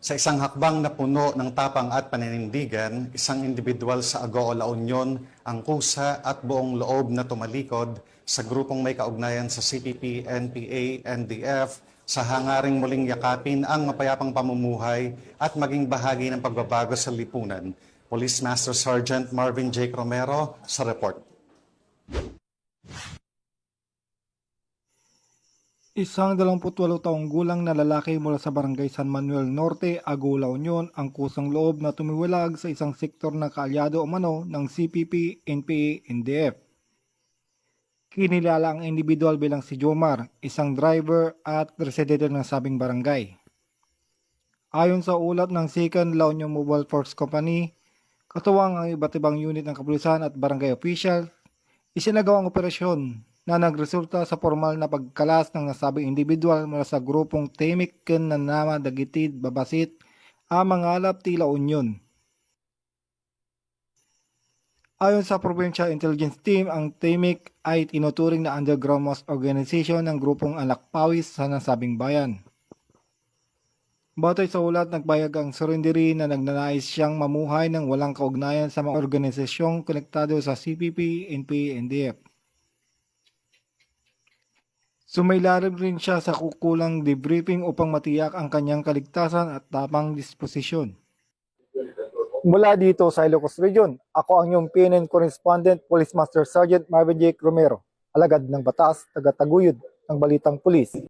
Sa isang hakbang na puno ng tapang at paninindigan, isang individual sa Agoo La Union ang kusa at buong loob na tumalikod sa grupong may kaugnayan sa CPP, NPA, NDF sa hangaring muling yakapin ang mapayapang pamumuhay at maging bahagi ng pagbabago sa lipunan. Police Master Sergeant Marvin J. Romero sa report. Isang 28 taong gulang na lalaki mula sa Barangay San Manuel Norte, Agoo La Union ang kusang loob na tumiwalag sa isang sektor na kaalyado umano ng CPP, NPA, NDF. Kinilala ang individual bilang si Jomar, isang driver at residente ng sabing barangay. Ayon sa ulat ng 2nd La Union Mobile Force Company, katuwang ang iba't ibang unit ng kapulisan at barangay official, isinagawang operasyon na nagresulta sa formal na pagkalas ng nasabing individual mula sa grupong Temik ken Nama Dagitid Babasit ang Mangalap Tila Union. Ayon sa Provincial Intelligence Team, ang Temik ay tinuturing na underground mass organization ng grupong Anak Pawis sa nasabing bayan. Batay sa ulat, nagbayag ang surrenderi na nagnanais siyang mamuhay ng walang kaugnayan sa mga organisasyong konektado sa CPP, NPA, NDF. Sumailalim rin siya sa kukulang debriefing upang matiyak ang kanyang kaligtasan at tapang disposisyon. Mula dito sa Ilocos Region, ako ang iyong PNN Correspondent, Police Master Sergeant Marvin J. Romero, alagad ng batas, taga-taguyod ng Balitang Pulis.